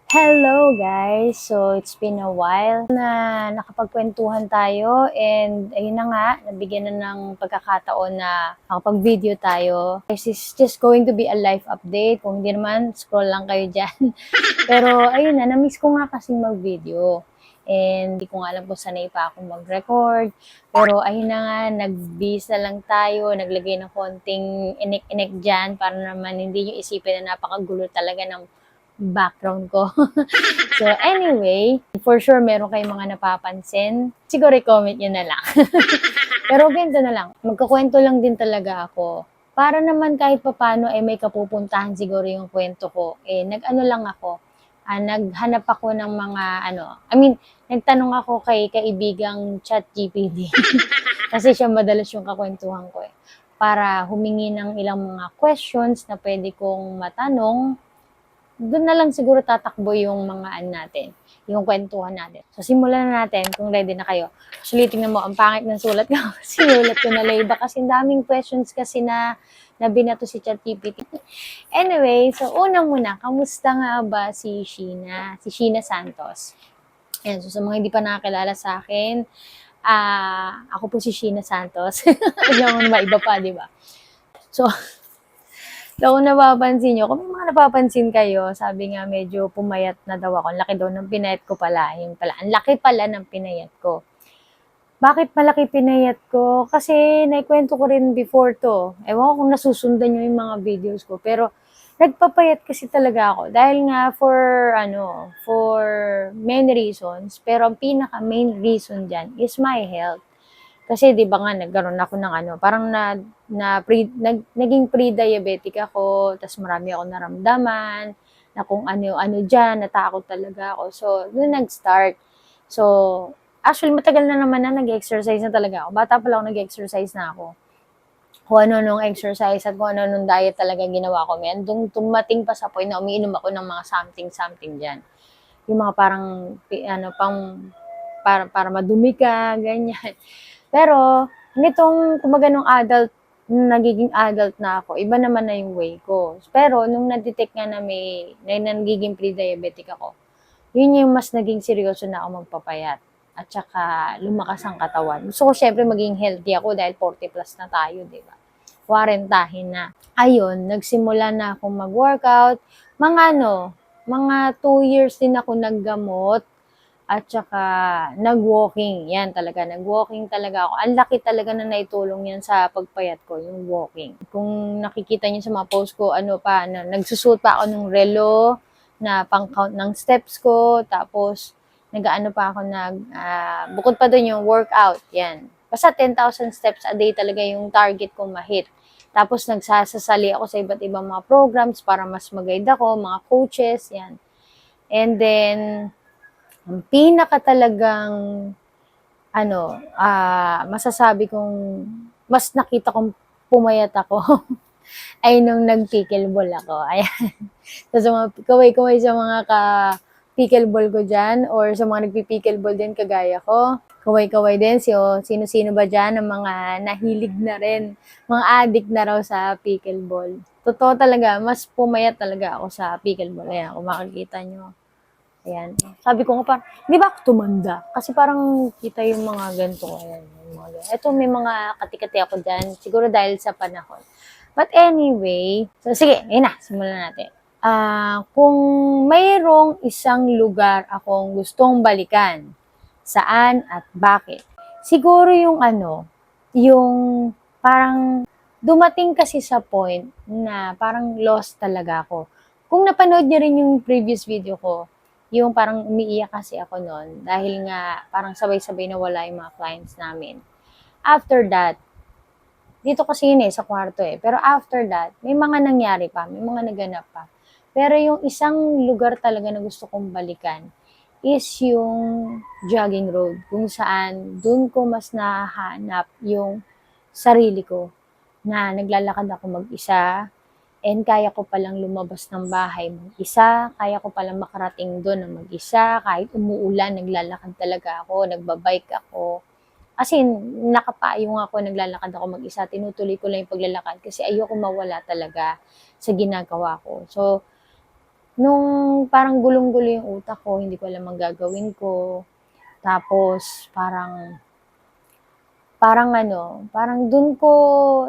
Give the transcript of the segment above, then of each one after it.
Hello guys! So, it's been a while na nakapagkwentuhan tayo and ayun na nga, nabigyan na ng pagkakataon na makapag-video tayo. This is just going to be a life update. Kung hindi naman, scroll lang kayo dyan. Pero ayun na, na-miss ko nga kasing mag-video. And hindi ko nga alam kung sanay pa akong mag-record. Pero ayun na nga, nag-bis na lang tayo, naglagay ng konting inik-inik dyan para naman hindi nyo isipin na napakagulo talaga ng background ko. So anyway, for sure meron kayong mga napapansin. Siguro i-comment nyo na lang. Pero ganito na lang, magkakwento lang din talaga ako. Para naman kahit papano ay may kapupuntahan siguro yung kwento ko. Nag-ano lang ako, naghanap ako ng mga nagtanong ako kay kaibigang ChatGPT. Kasi siya madalas yung kakwentuhan ko para humingi ng ilang mga questions na pwede kong matanong. Doon na lang siguro tatakbo yung mga natin, yung kwentuhan natin. So, simulan na natin kung ready na kayo. Actually, tingnan mo, ang pangit ng sulat ko. Sinulat ko na labor kasi daming questions kasi na binato si ChatGPT. Anyway, so una muna, kamusta nga ba si Sheena? Si Sheena Santos. Ayan, so sa mga hindi pa nakakilala sa akin, ako po si Sheena Santos. Yung iba pa, di ba? So, kung napapansin nyo, kung may mga napapansin kayo, sabi nga medyo pumayat na daw ako. Ang laki daw ng pinayat ko pala. Yung pala. Ang laki pala ng pinayat ko. Bakit malaki pinayat ko? Kasi naikwento ko rin before to. Ewan ko kung nasusundan nyo yung mga videos ko. Pero nagpapayat kasi talaga ako. Dahil nga for many reasons. Pero ang pinaka main reason dyan is my health. Kasi 'di ba nga nagkaroon ako ng parang naging pre-diabetic ako, tapos marami akong naramdaman, na kung ano-ano diyan, natakot talaga ako. So, doon nag-start. So, actually matagal na naman na nag-exercise na talaga ako. Bata pa lang ako nag-exercise na ako. Kung ano nung exercise at kung ano nung diet talaga ginawa ko. Ngayon, tumating pa sa point na umiinom ako ng mga something diyan. Yung mga parang para madumi ka, ganyan. Pero, kumbaga nung nagiging adult na ako, iba naman na yung way ko. Pero, nung na-detect nga na nagiging pre-diabetic ako, yun yung mas naging seryoso na ako magpapayat. At saka, lumakas ang katawan. Gusto ko syempre maging healthy ako dahil 40 plus na tayo, di ba? Kwarentahin na. Ayun, nagsimula na akong mag-workout. Mga 2 years din ako naggamot. At saka, nag-walking. Yan talaga, nag-walking talaga ako. Ang laki talaga na naitulong yan sa pagpayat ko, yung walking. Kung nakikita niyo sa mga post ko, nagsusuot pa ako ng relo na pang-count ng steps ko. Tapos, bukod pa doon yung workout. Yan. Basta 10,000 steps a day talaga yung target kong ma-hit. Tapos, nagsasasali ako sa iba't ibang mga programs para mas mag-guide ako, mga coaches, yan. And then, ang pinaka talagang masasabi kong mas nakita kong pumayat ako ay nung nag-pickleball ako. Ayan. So, sa mga kaway-kaway sa mga ka-pickleball ko dyan or sa mga nagpi-pickleball din kagaya ko. Kaway-kaway din. Sino-sino ba dyan ang mga nahilig na rin, mga addict na raw sa pickleball. Totoo talaga, mas pumayat talaga ako sa pickleball. Ayan, kung makikita nyo. Ayan. Sabi ko nga parang, di ba ako tumanda? Kasi parang kita yung mga ganito. Ayan, yung mga ganito. Ito may mga kati-kati ako dyan. Siguro dahil sa panahon. But anyway, so sige, yun na. Simulan natin. Kung mayroong isang lugar akong gustong balikan, saan at bakit? Siguro yung parang dumating kasi sa point na parang lost talaga ako. Kung napanood niyo rin yung previous video ko, yung parang umiiyak kasi ako noon dahil nga parang sabay-sabay nawala yung mga clients namin. After that, dito kasi yun sa kwarto Pero after that, may mga nangyari pa, may mga naganap pa. Pero yung isang lugar talaga na gusto kong balikan is yung jogging road kung saan dun ko mas nahanap yung sarili ko na naglalakad ako mag-isa. And kaya ko palang lumabas ng bahay mag-isa, kaya ko palang makarating doon ng mag-isa, kahit umuulan, naglalakad talaga ako, nagbabike ako. As in, nakapayong ako, naglalakad ako mag-isa, tinutuloy ko lang yung paglalakad kasi ayoko mawala talaga sa ginagawa ko. So, nung parang gulong-gulo yung utak ko, hindi ko alam ang gagawin ko. Tapos parang dun ko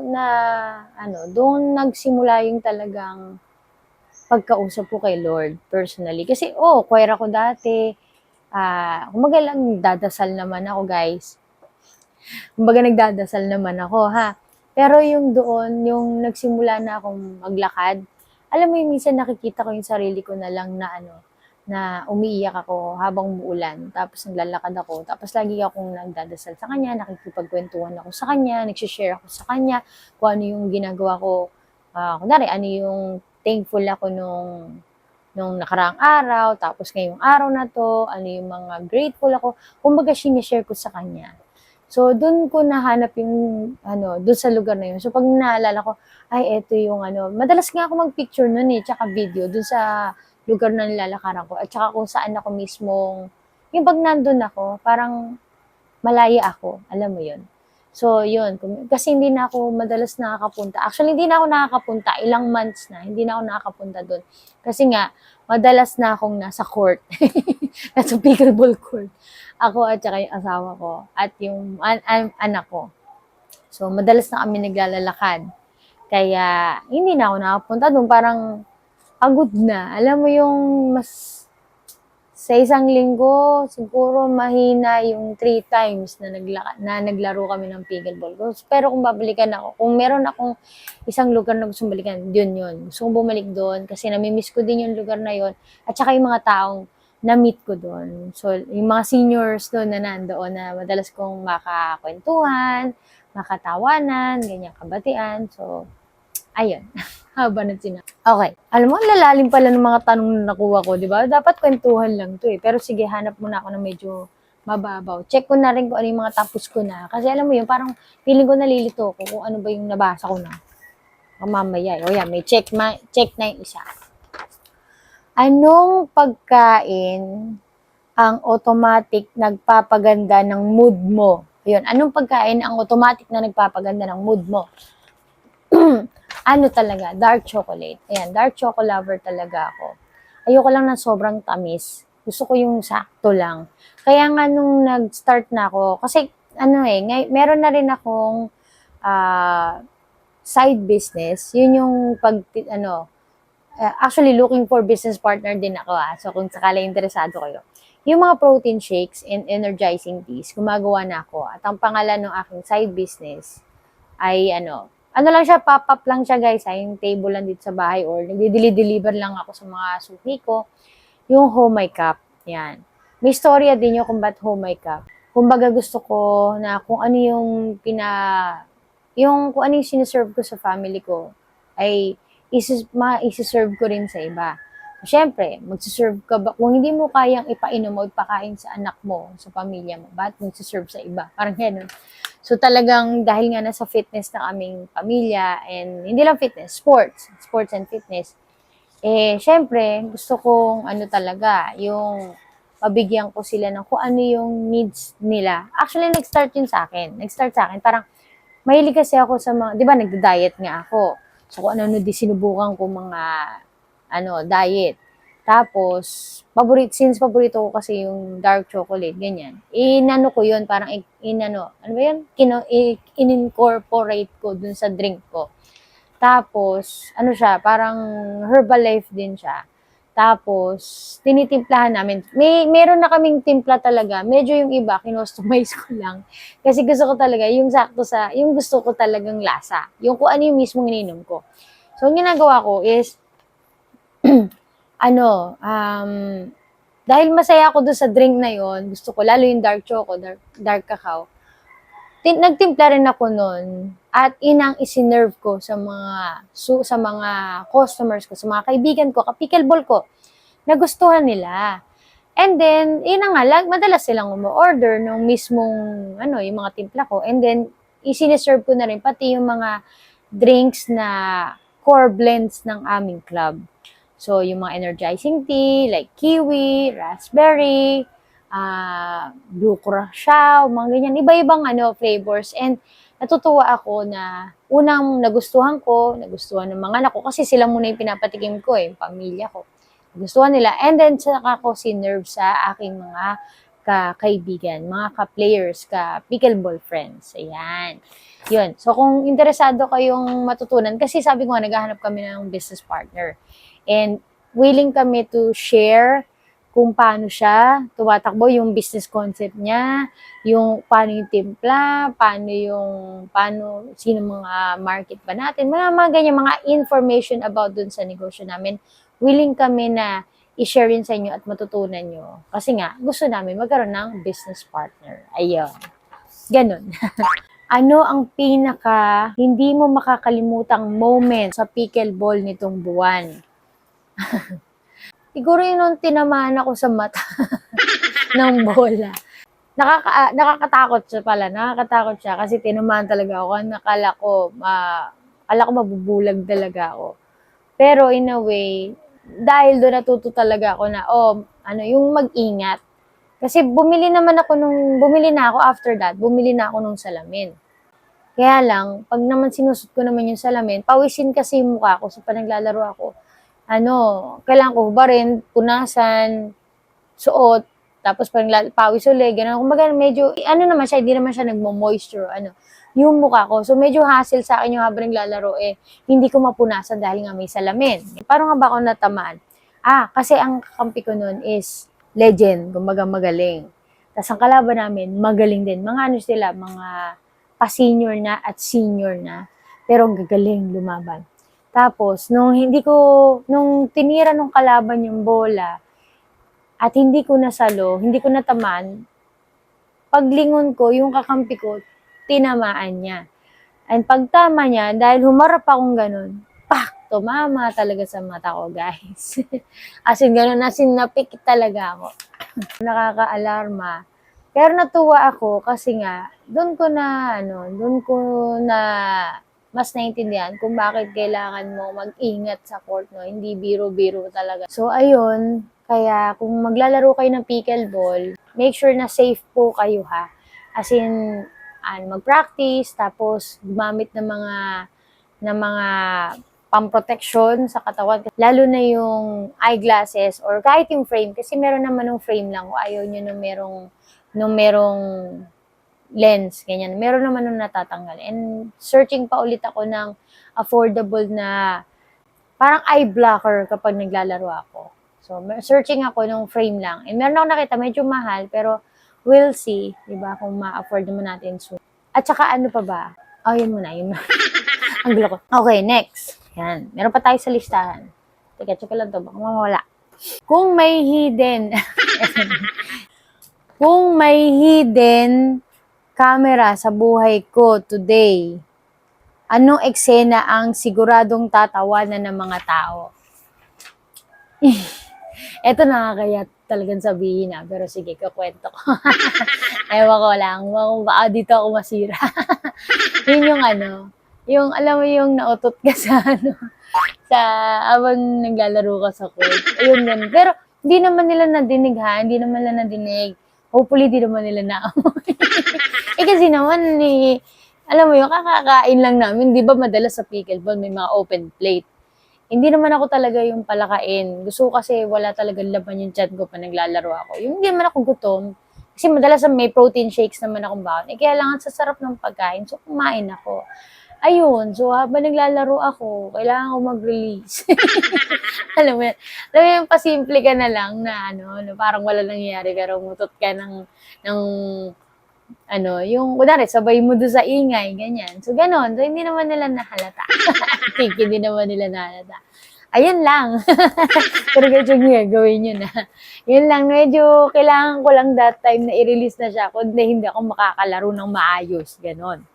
na dun nagsimula yung talagang pagkausap ko kay Lord personally. Kasi choir ako dati. Kumbaga lang dadasal naman ako, guys. Kumbaga nagdadasal naman ako, ha. Pero yung doon, yung nagsimula na akong maglakad, alam mo yung minsan nakikita ko yung sarili ko na lang na umiiyak ako habang umuulan. Tapos naglalakad ako. Tapos lagi akong nagdadasal sa kanya, nakikipagkwentuhan ako sa kanya, nagsishare ako sa kanya, kung ano yung ginagawa ko. Kunwari, ano yung thankful ako nung nakaraang araw, tapos ngayong araw na to, ano yung mga grateful ako. Kumbaga, sinishare ko sa kanya. So, doon ko nahanap yung, doon sa lugar na yun. So, pag naalala ko, ay, eto yung madalas nga ako mag-picture nun tsaka video, doon sa lugar na nilalakaran ko, at saka kung saan ako mismong, yung pag nandun ako, parang malaya ako, alam mo yun. So, yun. Kasi hindi na ako madalas nakakapunta. Actually, hindi na ako nakakapunta. Ilang months na, hindi na ako nakakapunta doon. Kasi nga, madalas na akong nasa court. Nasa pickleball court. Ako at saka yung asawa ko. At yung anak ko. So, madalas na kami naglalakad. Kaya, hindi na ako nakapunta doon. Parang, pagod na. Alam mo yung sa isang linggo, siguro mahina yung 3 times na naglaro kami ng pickleball. Pero kung babalikan ako, kung meron akong isang lugar na gustong balikan, yun. Gusto kong bumalik doon kasi namimiss ko din yung lugar na yun. At saka yung mga taong na-meet ko doon. So, yung mga seniors doon na nandoon na madalas kong makakwentuhan, makatawanan, ganyan, kabatian. So, ayun. Haba ng sinabi. Okay. Alam mo, ang lalalim pala ng mga tanong na nakuha ko, di ba? Dapat kwentuhan lang to Pero sige, hanap muna ako ng medyo mababaw. Check ko na rin kung ano yung mga tapos ko na. Kasi alam mo yun, parang feeling ko nalilito ko kung ano ba yung nabasa ko na. Mamaya. O yan, may check na yung isa. Anong pagkain ang automatic nagpapaganda ng mood mo? Ayun, anong pagkain ang automatic na nagpapaganda ng mood mo? Talaga, dark chocolate. Ayan, dark chocolate lover talaga ako. Ayoko lang ng sobrang tamis. Gusto ko yung sakto lang. Kaya nga nung nag-start na ako, kasi meron na rin akong side business. Yun yung actually looking for business partner din ako. So kung sakala interesado kayo. Yung mga protein shakes and energizing teas, gumagawa na ako. At ang pangalan ng aking side business ay lang siya, pop-up lang siya, guys. Yung table lang dito sa bahay or nagdi-deliver lang ako sa mga suki ko. Yung Home My Cup. Yan. May storya din yung kung ba't Home My Cup. Kumbaga gusto ko na kung ano yung kung ano yung siniserve ko sa family ko ay isi-serve ko rin sa iba. Siyempre, magsiserve ka ba? Kung hindi mo kayang ipainom o ipakain sa anak mo, sa pamilya mo, ba't magsiserve sa iba? Parang gano'n. So talagang dahil nga nasa fitness na aming pamilya and hindi lang fitness, sports and fitness, syempre gusto kong talaga, yung mabigyan ko sila ng kung ano yung needs nila. Actually, nag-start sa akin. Parang mahilig kasi ako sa mga, di ba nagda-diet nga ako. So kung ano di sinubukan ko mga diet. Tapos, since paborito ko kasi yung dark chocolate, ganyan. Ko yun, parang ano ba yun? In-incorporate ko dun sa drink ko. Tapos, siya, parang Herbalife din siya. Tapos, tinitimplahan namin. Meron na kaming timpla talaga. Medyo yung iba, kinostomize ko lang. Kasi gusto ko talaga, yung sakto yung gusto ko talagang lasa. Yung kung ano yung mismong ininom ko. So, ang ginagawa ko is, dahil masaya ako doon sa drink na yon, gusto ko, lalo yung dark choco, dark cacao, nagtimpla rin ako noon at inang isinerve ko sa mga customers ko, sa mga kaibigan ko, ka-pickleball ko, nagustuhan nila. And then, nga lang, madalas silang umu-order ng mismong, yung mga timpla ko. And then, isiniserve ko na rin pati yung mga drinks na core blends ng aming club. So, yung mga energizing tea, like kiwi, raspberry, blue curacao, mga ganyan. Iba-ibang flavors. And natutuwa ako na unang nagustuhan ng mga anak ko kasi sila muna yung pinapatikim ko yung pamilya ko. gustuhan nila. And then, saka ko sinerve sa aking mga kaibigan, mga ka-players, ka-pickleball friends. Ayan. Yun. So, kung interesado kayong matutunan, kasi sabi ko nga, naghahanap kami ng business partner. And willing kami to share kung paano siya tumatakbo, yung business concept niya, yung paano yung timpla, sino mga market ba natin, mga ganyan, mga information about dun sa negosyo namin. Willing kami na i-share yun sa inyo at matutunan nyo. Kasi nga, gusto namin magkaroon ng business partner. Ayun. Ganon. Ano ang pinaka hindi mo makakalimutang moment sa pickleball nitong buwan? Siguro yun nung tinamaan ako sa mata ng bola. Nakakatakot siya pala. Nakakatakot siya kasi tinamaan talaga ako. Akala ko mabubulag talaga ako. Pero in a way, dahil doon natuto talaga ako na, yung mag-ingat. Kasi bumili na ako after that, bumili na ako ng salamin. Kaya lang, pag naman sinusot ko naman yung salamin, pawisin kasi yung mukha ko. So, pag naglalaro ako, kailangan ko ba rin, punasan, suot, tapos pawis ulit, gano'n. Kumbaga, medyo, naman siya, hindi naman siya nagmo-moisture, yung mukha ko. So, medyo hassle sa akin yung habang naglalaro, hindi ko mapunasan dahil nga may salamin. Parang nga ba ako natamaan? Kasi ang kakampi ko nun is legend, kumbaga magaling. Tapos ang kalaban namin, magaling din. Mga sila, mga pa-senior na at senior na, pero ang gagaling lumaban. Tapos, nung tinira nung kalaban yung bola, at hindi ko nasalo, hindi ko natamaan, paglingon ko, yung kakampi ko, tinamaan niya. And pagtama niya, dahil humarap akong ganun, tumama talaga sa mata ko, guys. As in, ganun, napikit talaga ako. Nakaka-alarma. Pero natuwa ako kasi nga, doon ko na mas naintindihan kung bakit kailangan mo mag-ingat sa court, no? Hindi biro-biro talaga. So, ayun, kaya kung maglalaro kayo ng pickleball, make sure na safe po kayo, ha? As in, mag-practice, tapos gumamit ng mga pang-protection sa katawan. Lalo na yung eyeglasses or kahit yung frame. Kasi meron naman ng frame lang. O ayaw nyo nung merong lens, ganyan. Meron naman nung natatanggal. And searching pa ulit ako ng affordable na parang eye blocker kapag naglalaro ako. So, searching ako ng frame lang. And meron ako nakita, medyo mahal, pero we'll see, di ba, kung ma-afford naman natin soon. At saka ano pa ba? Yun muna. Ang gulo ko. Okay, next. Yan. Meron pa tayo sa listahan. Teka, check lang to. Baka mawala. Kung may hidden camera sa buhay ko today, anong eksena ang siguradong tatawanan ng mga tao? Eto nakakaya talagang sabihin pero sige, kakwento ko. Ewan ko lang, baka dito ako masira. Yun yung alam mo yung nautot ka sa habang naglalaro ka sa court. Ayun ganun. Pero hindi naman nila nadinig, ha? Hindi naman nila nadinig. Hopefully, di naman nila naamoy. Kasi naman, alam mo yung kakakain lang namin. Di ba madalas sa pickleball may mga open plate. Hindi naman ako talaga yung palakain. Gusto ko kasi wala talaga laban yung chat ko pa naglalaro ako. Yung hindi naman ako gutom. Kasi madalas may protein shakes naman akong baon. Kaya lang sa sarap ng pagkain. So, kumain ako. Ayun. So, habang naglalaro ako, kailangan ko mag-release. Alam mo yung pasimple ka na lang na parang wala nangyayari pero mutot ka ng yung kunwari, sabay mo doon sa ingay, ganyan. So, ganon. So, hindi naman nila nahalata. Hindi naman nila nahalata. Ayun lang. Pero gawin nyo na. Yun lang, medyo kailangan ko lang that time na i-release na siya kundi hindi ako makakalaro ng maayos. Ganon.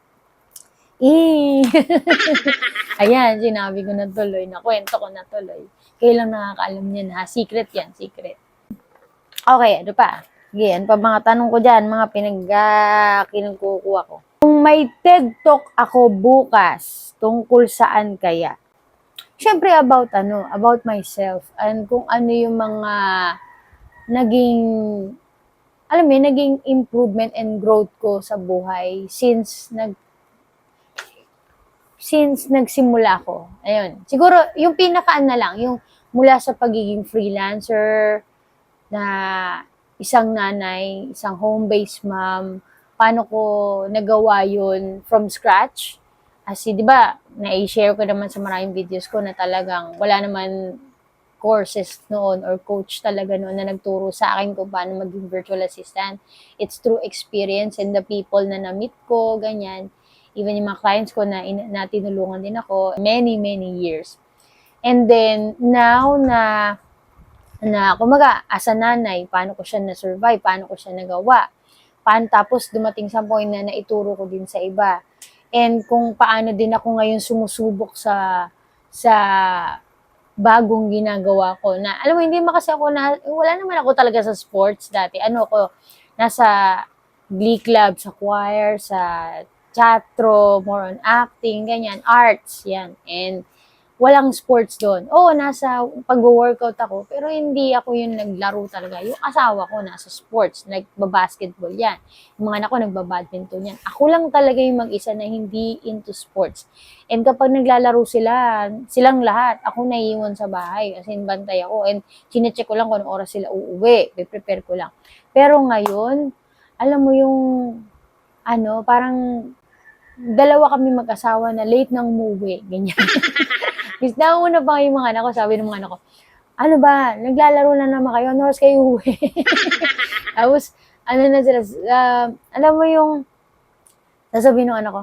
Ayan, sinabi ko na tuloy, nakwento ko na tuloy. Kayo lang nakakaalam niyan, ha? Secret yan, secret. Okay, ano pa? Sige, ano pa mga tanong ko dyan, mga kinagkukuha ko. Kung may TED Talk ako bukas, tungkol saan kaya? Siyempre about myself, and kung ano yung mga naging improvement and growth ko sa buhay since nagsimula ako. Ayun. Siguro, yung pinaka lang, yung mula sa pagiging freelancer, na isang nanay, isang home-based mom, paano ko nagawa yun from scratch. Kasi di ba, na-share ko naman sa maraming videos ko na talagang wala naman courses noon or coach talaga noon na nagturo sa akin kung paano maging virtual assistant. It's through experience and the people na na-meet ko, ganyan. Even yung mga clients ko na tinulungan din ako many, many years. And then, now na kumaga, as a nanay, paano ko siya na-survive, paano ko siya nagawa, tapos dumating sa point na naituro ko din sa iba. And kung paano din ako ngayon sumusubok sa bagong ginagawa ko na, alam mo, hindi naman kasi ako wala naman ako talaga sa sports dati. Nasa glee club, sa choir, sa teatro, more on acting, ganyan, arts, yan. And walang sports doon. Oo, nasa pag-workout ako, pero hindi ako yung naglaro talaga. Yung asawa ko nasa sports, nagba-basketball yan. Yung mga anak ko nagbabadminton yan. Ako lang talaga yung mag-isa na hindi into sports. And kapag naglalaro silang lahat, ako naiiwan sa bahay. As in, bantay ako. And chinecheck ko lang kung anong oras sila uuwi. Prepare ko lang. Pero ngayon, alam mo yung, parang dalawa kami mag-asawa na late nang umuwi. Ganyan. Bis nauna pa yung mga anak ko, sabi ng mga anak ko, ano ba, naglalaro na naman kayo, ano oras kayo uwi? Tapos, na sila, alam mo yung, sasabihin ng anak ko,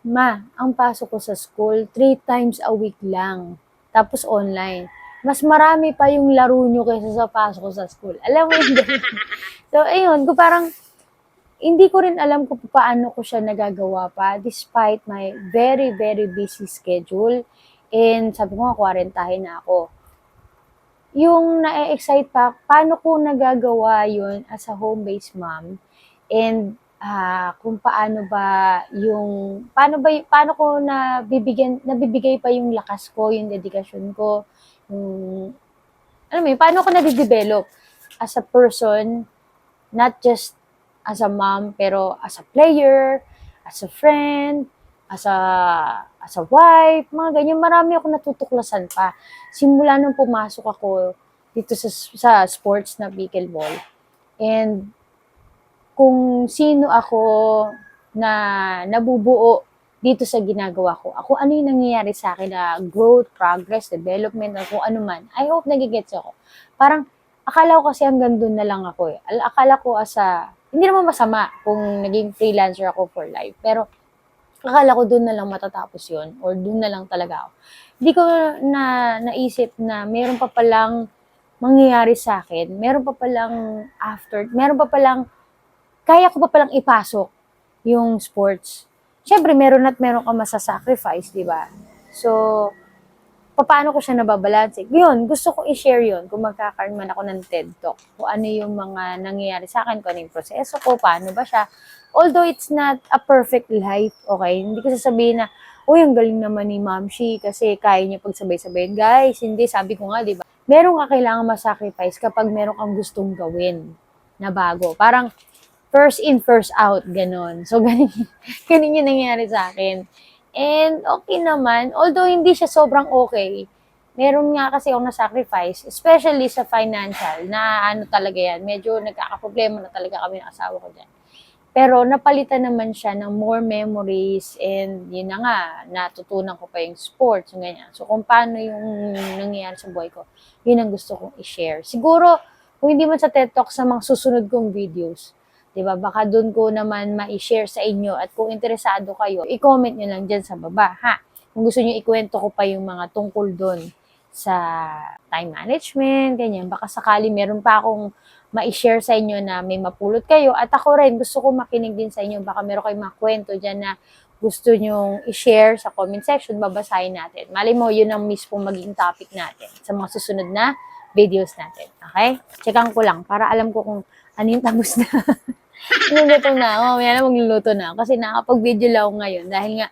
ma, ang pasok ko sa school, 3 times a week lang. Tapos online. Mas marami pa yung laro nyo kaysa sa pasok ko sa school. Alam mo yun? So, ayun, parang, hindi ko rin alam kung paano ko siya nagagawa pa despite my very, very busy schedule. And sabi ko nga, 40 na ako. Yung na-excite pa, paano ko nagagawa yun as a home-based mom? And kung paano ko nabibigay pa yung lakas ko, yung dedikasyon ko, paano ko nade-develop as a person, not just as a mom, pero as a player, as a friend, as a wife, mga ganyan. Marami ako natutuklasan pa. Simula nung pumasok ako dito sa sports na pickleball. And kung sino ako na nabubuo dito sa ginagawa ko, ano yung nangyayari sa akin na growth, progress, development, kung ano man. I hope nagigets ako. Parang, akala ko kasi hanggang doon na lang ako eh. Akala ko hindi naman masama kung naging freelancer ako for life. Pero, akala ko doon na lang matatapos yun or doon na lang talaga ako. Hindi ko naisip na meron pa palang mangyayari sa akin. Meron pa palang kaya ko pa palang ipasok yung sports. Siyempre, meron ka masasacrifice, di ba? So, paano ko siya nababalanse? Yun, gusto ko i-share yun kung magkakaroon man ako ng TED Talk. Kung ano yung mga nangyayari sa akin, kung ano yung proseso ko, paano ba siya. Although it's not a perfect life, okay? Hindi ko sasabihin na, uy, ang galing naman ni Ma'am Shi kasi kaya niya pagsabay-sabay. Guys, hindi, sabi ko nga, di ba? Meron ka kailangan masacrifice kapag meron kang gustong gawin na bago. Parang first in, first out, ganon. So, ganun yung nangyayari sa akin. And okay naman, although hindi siya sobrang okay, meron nga kasi akong na-sacrifice, especially sa financial, na talaga yan, medyo nagkakaproblema na talaga kami ng asawa ko dyan. Pero napalitan naman siya ng more memories and yun na nga, natutunan ko pa yung sports, yung ganyan. So kung paano yung nangyayari sa buhay ko, yun ang gusto kong i-share. Siguro, kung hindi man sa TED Talk, sa mga susunod kong videos, diba? Baka doon ko naman ma-share sa inyo at kung interesado kayo, i-comment nyo lang dyan sa baba, ha? Kung gusto nyo ikwento ko pa yung mga tungkol doon sa time management, ganyan. Baka sakali meron pa akong ma-share sa inyo na may mapulot kayo at ako rin, gusto ko makinig din sa inyo. Baka meron kayong mga kwento dyan na gusto nyong i-share sa comment section, babasahin natin. Malay mo, yun ang mismo maging topic natin sa mga susunod na videos natin. Okay? Checkan ko lang para alam ko kung ano yung tapos na. Niluluto na ako. Mamaya na magluluto na ako. Kasi nakapag-video lang ako ngayon. Dahil nga,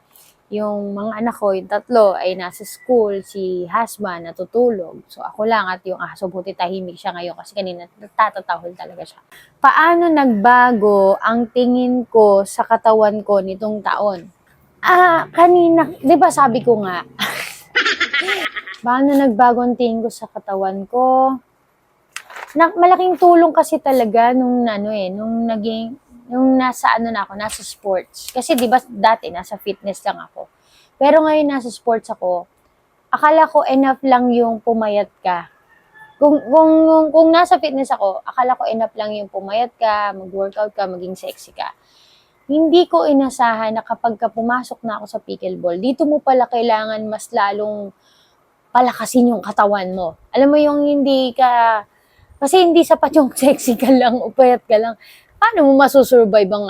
yung mga anak ko, yung 3 ay nasa school. Si husband natutulog. So, ako lang at yung aso, buti tahimik siya ngayon. Kasi kanina, nagtatatahol talaga siya. Paano nagbago ang tingin ko sa katawan ko nitong taon? Kanina, di ba sabi ko nga, Paano nagbago ang tingin ko sa katawan ko? Malaking tulong kasi talaga nung nasa nasa sports. Kasi 'di ba dati nasa fitness lang ako. Pero ngayon nasa sports ako, akala ko enough lang yung pumayat ka. Kung nasa fitness ako, akala ko enough lang yung pumayat ka, mag-workout ka, maging sexy ka. Hindi ko inasahan na kapag pumasok na ako sa pickleball, dito mo pala kailangan mas lalong palakasin yung katawan mo. Alam mo yung hindi ka, kasi hindi sapat yung sexy ka lang o payat ka lang. Paano mo masusurvive ang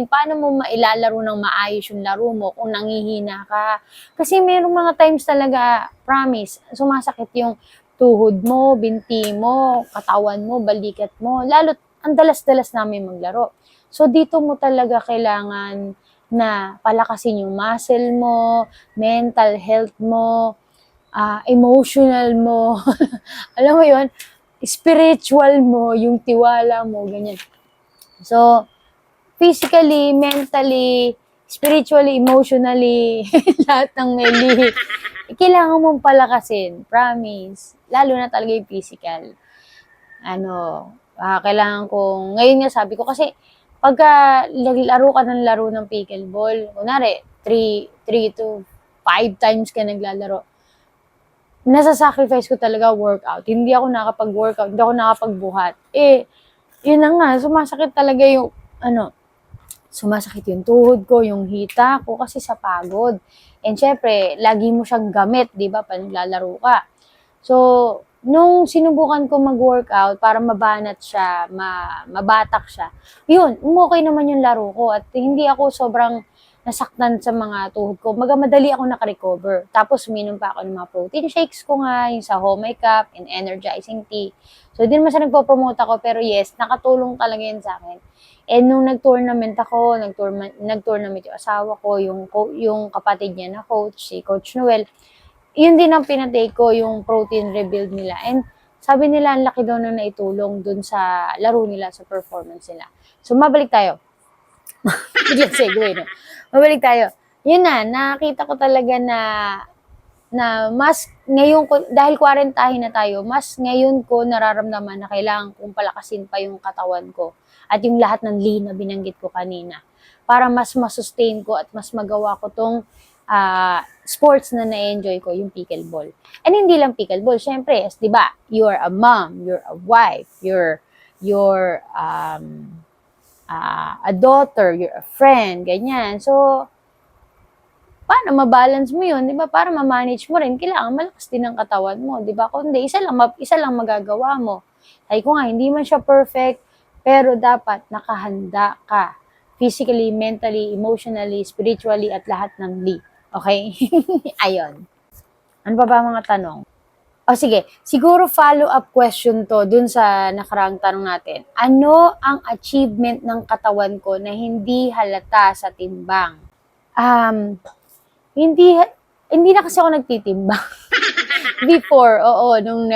paano mo mailalaro ng maayos yung laro mo kung nanghihina ka? Kasi merong mga times talaga, promise, sumasakit yung tuhod mo, binti mo, katawan mo, balikat mo. Lalo, ang dalas-dalas namin maglaro. So, dito mo talaga kailangan na palakasin yung muscle mo, mental health mo, emotional mo. Alam mo yon, spiritual mo, yung tiwala mo, ganyan. So, physically, mentally, spiritually, emotionally, lahat ng mali, kailangan mong palakasin, promise. Lalo na talaga yung physical. Kailangan kong, ngayon nga sabi ko, kasi pagka laro ka ng laro ng pickleball, kunwari, 3 to 5 times ka naglalaro, nasa-sacrifice ko talaga workout. Hindi ako nakapag-workout, hindi ako nakapagbuhat. Yun na nga, sumasakit talaga yung, sumasakit yung tuhod ko, yung hita ko, kasi sa pagod. And syempre, lagi mo siyang gamit, di ba, pag naglalaro ka. So, nung sinubukan ko mag-workout para mabanat siya, mabatak siya, yun, umokay naman yung laro ko at hindi ako sobrang nasaktan sa mga tuhod ko. Madali ako nakarecover. Tapos, uminom pa ako ng mga protein shakes ko nga, yung sa Homey Cup and energizing tea. So, di naman siya nagpo-promote ako, pero yes, nakatulong talaga yun sa akin. And nung nag-tournament ako, nag-tournament yung asawa ko, yung kapatid niya na coach, si Coach Noel, yun din ang pinatake ko, yung protein rebuild nila. And sabi nila, ang laki daw na naitulong dun sa laro nila, sa performance nila. So, mabalik tayo. Biglang segue, no? Mabalik tayo. Yun na, nakita ko talaga na mas ngayon ko, dahil quarantine na tayo, mas ngayon ko nararamdaman na kailangan kong palakasin pa yung katawan ko at yung lahat ng lean na binanggit ko kanina para mas masustain ko at mas magawa ko tong sports na na-enjoy ko, yung pickleball. And hindi lang pickleball, syempre, yes, di ba? You're a mom, you're a wife, you're a daughter, you're a friend, ganyan. So, paano mabalance mo yun, di ba? Para ma-manage mo rin, kailangan malakas din ang katawan mo, di ba? Kundi isa lang magagawa mo. Ay ko nga, hindi man siya perfect, pero dapat nakahanda ka. Physically, mentally, emotionally, spiritually, at lahat ng li. Okay? Ayon. Ano pa ba mga tanong? O sige, siguro follow-up question to dun sa nakaraang tanong natin. Ano ang achievement ng katawan ko na hindi halata sa timbang? Hindi na kasi ako nagtitimbang. Before, oo, nung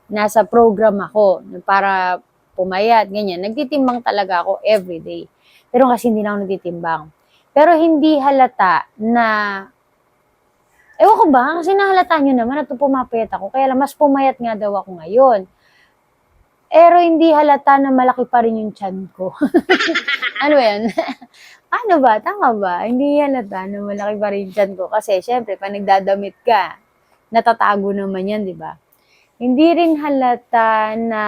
nasa program ako, para pumayat, ganyan. Nagtitimbang talaga ako everyday. Pero kasi hindi na ako nagtitimbang. Pero hindi halata na, ewan ko ba, kasi nahalata nyo naman at pumapayat ako. Kaya lang, mas pumayat nga daw ako ngayon. Pero hindi halata na malaki pa rin yung tiyan ko. Ano yan? Ano ba? Tama ba? Hindi halata na malaki pa rin yung tiyan ko. Kasi, syempre, pag nagdadamit ka, natatago naman yan, di ba? Hindi rin halata na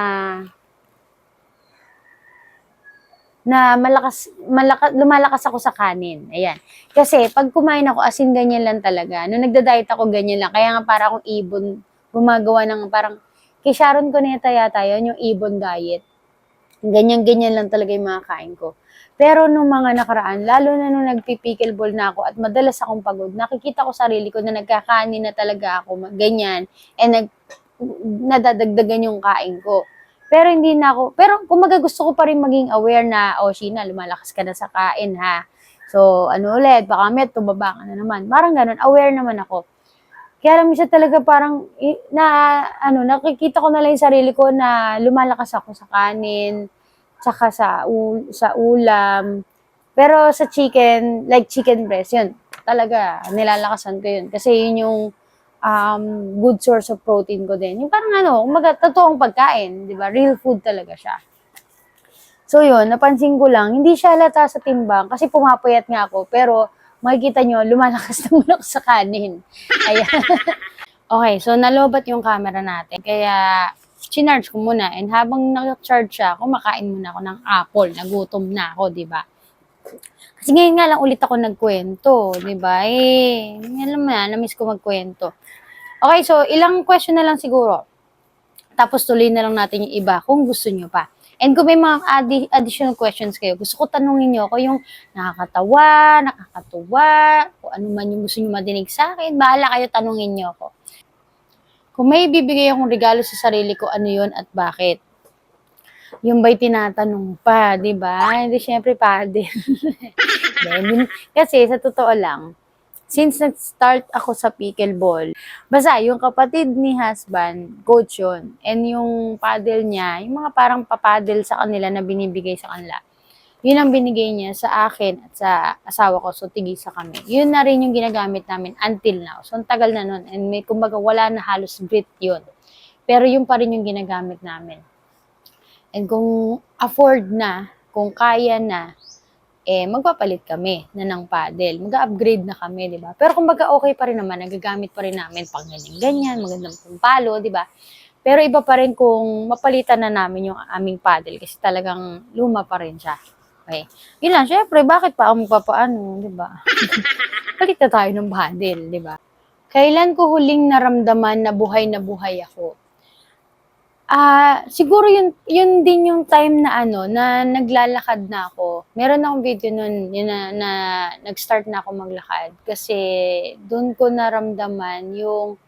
lumalakas ako sa kanin. Ayan. Kasi, pag kumain ako, asin ganyan lang talaga. Nung nagda-diet ako, ganyan lang. Kaya nga para akong ibon, gumagawa ng parang, kay Sharon Cuneta yata yun, yung ibon diet. Ganyan-ganyan lang talaga yung mga kain ko. Pero nung mga nakaraan, lalo na nung nagpipickleball na ako at madalas akong pagod, nakikita ko sarili ko na nagkakanin na talaga ako, ganyan, and nadadagdagan yung kain ko. Pero hindi na ako, pero kumaga gusto ko pa rin maging aware na, Sheena, lumalakas ka na sa kain, ha? So, ulit, baka may tumaba ka na naman. Parang ganun, aware naman ako. Kaya lang minsan talaga parang, nakikita ko na lang yung sarili ko na lumalakas ako sa kanin, saka sa ulam. Pero sa chicken, like chicken breast, yun, talaga, nilalakasan ko yun. Kasi yun yung good source of protein ko din. Yung parang kumbaga, totoong pagkain, di ba? Real food talaga siya. So yun, napansin ko lang, hindi siya halata sa timbang kasi pumapayat nga ako, pero makikita nyo, lumalakas na muna ako sa kanin. Ayan. Okay, so nalobat yung camera natin. Kaya, chinarge ko muna. And habang nag-charge siya, kumakain muna ako ng apple. Nagutom na ako, di ba? Kasi ngayon nga lang ulit ako nagkwento, di ba? Alam mo na, na-miss ko magkwento. Okay, so ilang question na lang siguro. Tapos tuloy na lang natin yung iba kung gusto nyo pa. And kung may mga additional questions kayo, gusto ko tanungin nyo ako yung nakakatawa, nakakatuwa, kung ano man yung gusto nyo madinig sa akin, bahala kayo tanungin nyo ako. Kung may bibigay akong regalo sa sarili ko, ano yun at bakit? Yung ba'y tinatanong pa, di ba? Hindi, syempre, paddle. Kasi, sa totoo lang, since nag-start ako sa pickleball, basta yung kapatid ni husband, coach yun. And yung paddle niya, yung mga parang papadel sa kanila na binibigay sa kanila, yun ang binigay niya sa akin at sa asawa ko. So, tigisa kami. Yun na rin yung ginagamit namin until now. So, ang tagal na nun. And may, kumbaga, wala na halos grit yun. Pero yun pa rin yung ginagamit namin. And kung afford na, kung kaya na, magpapalit kami na ng paddle. Mag-upgrade na kami, di ba? Pero kumbaga okay pa rin naman, nagagamit pa rin namin pang ganyan, magandang palo, di ba? Pero iba pa rin kung mapalitan na namin yung aming paddle kasi talagang luma pa rin siya. Okay. Yun lang, syempre, bakit pa ako magpapaano, di ba? Palit na tayo ng paddle, di ba? Kailan ko huling naramdaman na buhay ako? Siguro yun din yung time na na naglalakad na ako. Meron akong video nun, yun na nag-start na ako maglakad. Kasi doon ko naramdaman yung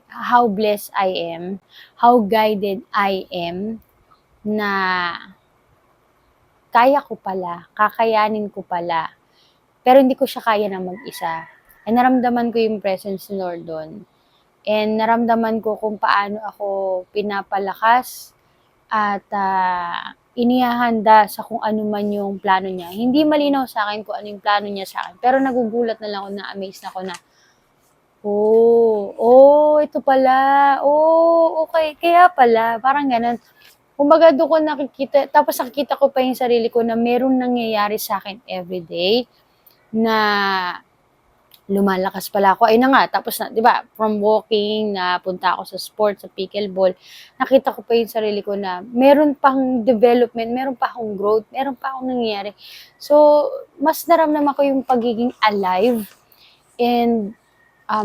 how blessed I am, how guided I am, na kaya ko pala, kakayanin ko pala. Pero hindi ko siya kaya na mag-isa. And naramdaman ko yung presence ni Lord doon. And naramdaman ko kung paano ako pinapalakas at inihahanda sa kung ano man yung plano niya. Hindi malinaw sa akin kung ano yung plano niya sa akin. Pero nagugulat na lang ako, na-amaze na ako na, ito pala. Okay. Kaya pala. Parang ganun. Kumbaga doon ko nakikita, tapos nakikita ko pa yung sarili ko na merong nangyayari sa akin everyday na lumalakas pala ako. Ay na nga, tapos na, di ba, from walking, na punta ako sa sports, sa pickleball, nakita ko pa yung sarili ko na meron pang development, meron pa akong growth, meron pa akong nangyayari. So, mas naramdaman ko yung pagiging alive. And,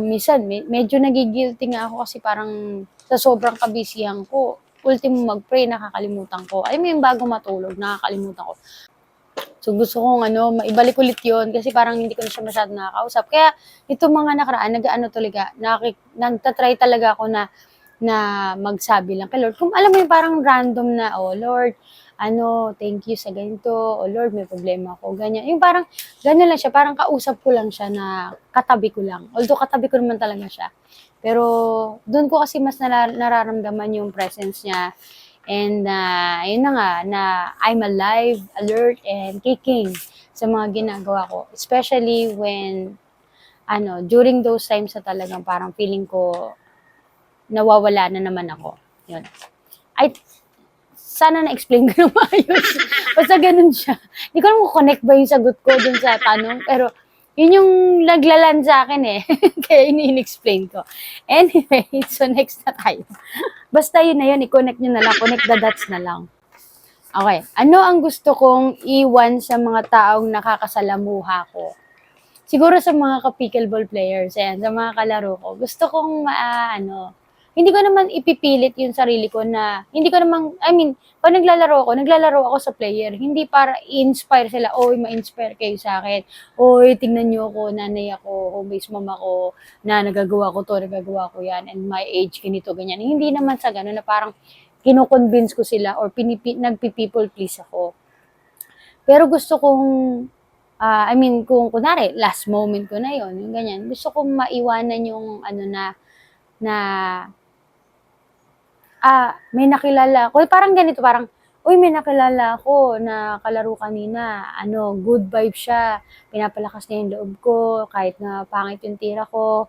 minsan, medyo nagigilty nga ako kasi parang sa sobrang kabisihan ko, ultimo mag-pray, nakakalimutan ko. Ay, may bago matulog, nakakalimutan ko. So, gusto kong maibalik ulit yun kasi parang hindi ko na siya masyado nakakausap. Kaya, itong mga nakaraan, nagtatry talaga ako na magsabi lang kay Lord. Kung alam mo yung parang random na, Lord, thank you sa ganito, Lord, may problema ako, ganyan. Yung parang, ganyan lang siya, parang kausap ko lang siya na katabi ko lang. Although katabi ko naman talaga siya. Pero, doon ko kasi mas nararamdaman yung presence niya. And yun na nga, na I'm alive, alert, and kicking sa mga ginagawa ko. Especially when, during those times na talagang parang feeling ko nawawala na naman ako. Yun. Sana na-explain ko na maayos. Basta ganun siya. Hindi ko naman connect ba yung sagot ko dun sa tanong, pero yun yung naglalan sa akin eh. Kaya in-explain ko. Anyway, so next na tayo. Basta yun na yun, i-connect nyo na lang, connect the dots na lang. Okay, ano ang gusto kong iwan sa mga taong nakakasalamuha ko? Siguro sa mga ka-pickleball players, ayan, sa mga kalaro ko, gusto kong hindi ko naman ipipilit yung sarili ko na, pag naglalaro ako sa player, hindi para i-inspire sila, ma-inspire kayo sa akin, tingnan nyo ako, nanay ako, home-based mom ako, na nagagawa ko yan, and my age, ganito, ganyan. Hindi naman sa gano'n na parang kino-convince ko sila or nagpi-people please ako. Pero gusto kong, kung kunwari, last moment ko na yon, yung ganyan, gusto kong maiwanan yung may nakilala ko. Parang ganito, parang, uy, may nakilala ako na kalaro kanina, good vibe siya, pinapalakas niya yung loob ko, kahit na pangit yung tira ko,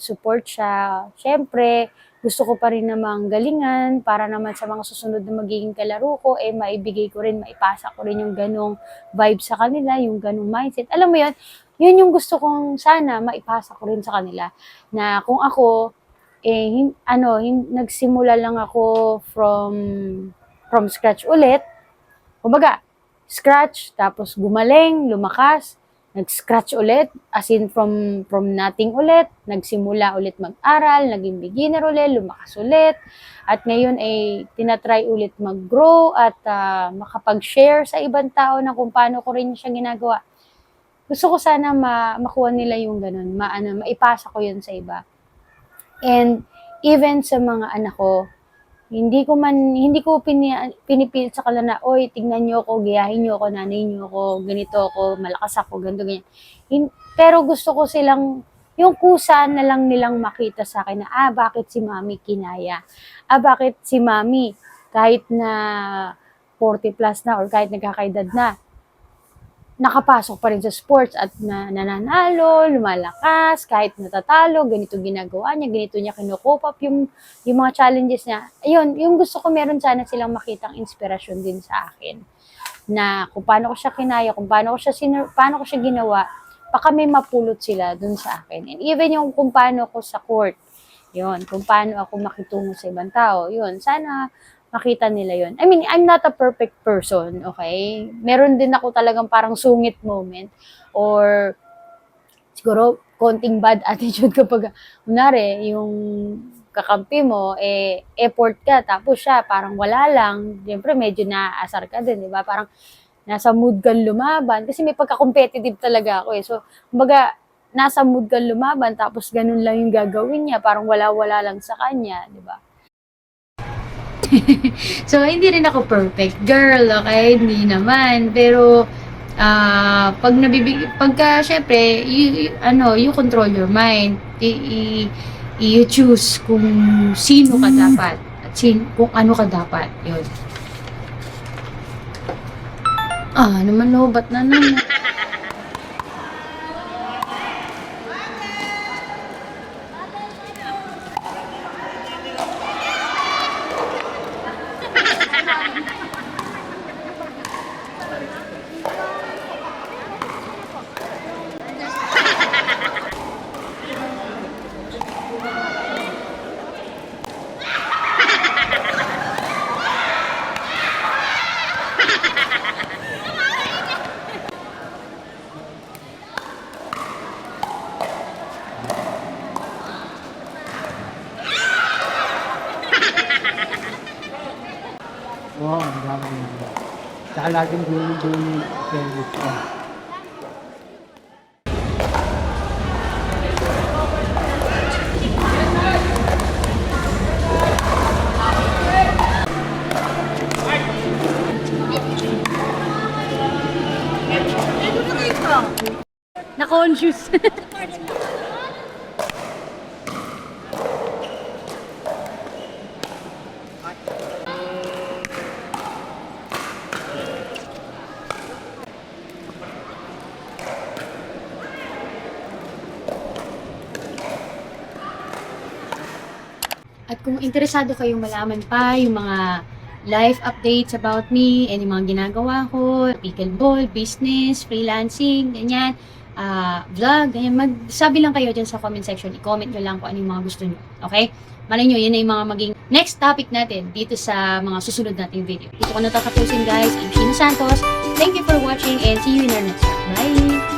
support siya. Siyempre, gusto ko pa rin namang galingan para naman sa mga susunod na magiging kalaro ko, maibigay ko rin, maipasa ko rin yung ganong vibe sa kanila, yung ganong mindset. Alam mo yun yung gusto kong sana maipasa ko rin sa kanila, na kung ako, nagsimula lang ako from scratch ulit. Kumbaga, scratch, tapos gumaling, lumakas, nag-scratch ulit, as in from nothing ulit, nagsimula ulit mag-aral, naging beginner ulit, lumakas ulit, at ngayon ay tinatry ulit mag-grow at makapag-share sa ibang tao na kung paano ko rin siya ginagawa. Gusto ko sana makuha nila yung ganun, maipasa ko yun sa iba. And even sa mga anak ko, hindi ko pinipilit sa kanila na, oy, tingnan niyo ako, gayahin niyo ako, nanay niyo ako, ganito ako, malakas ako, ganito, ganyan. Pero gusto ko silang, yung kusa na lang nilang makita sa akin na, bakit si mami kinaya? Bakit si mami, kahit na 40 plus na or kahit nagkakaedad na, nakapasok pa rin sa sports at nananalo, lumalakas, kahit natatalo, ganito ginagawa niya, ganito niya kinukup up yung mga challenges niya. Ayun, yung gusto ko meron sana silang makitang inspirasyon din sa akin. Na kung paano ko siya kinaya, kung paano ko siya ginawa, baka may mapulot sila dun sa akin. And even yung kung paano ko sa court, yun, kung paano ako makitungo sa ibang tao, yun, sana makita nila yun. I mean, I'm not a perfect person, okay? Meron din ako talagang parang sungit moment or siguro konting bad attitude kapag, kunwari, yung kakampi mo, effort ka, tapos siya, parang wala lang. Siyempre, medyo naaasar ka din, di ba? Parang nasa mood kang lumaban. Kasi may pagka-competitive talaga ako eh. So, kumbaga, nasa mood kang lumaban, tapos ganun lang yung gagawin niya. Parang wala-wala lang sa kanya, di ba? So, hindi rin ako perfect girl, okay? Hindi naman. Pero, pagka, syempre, you control your mind. You choose kung sino ka dapat. At kung ano ka dapat. Yun. Naman no, ba't na naman? Oo, ang dami nila. Tsaka laging dulo-dulo yung service ko. Na-conscious. At kung interesado kayong malaman pa yung mga life updates about me and yung mga ginagawa ko, pickleball, business, freelancing, ganyan, vlog, ganyan, magsabi lang kayo dyan sa comment section, i-comment nyo lang kung ano yung mga gusto nyo, okay? Malay nyo, yun na yung mga maging next topic natin dito sa mga susunod nating video. Dito ko natatapusin guys, I'm Sheena Santos, thank you for watching and see you in our next one. Bye!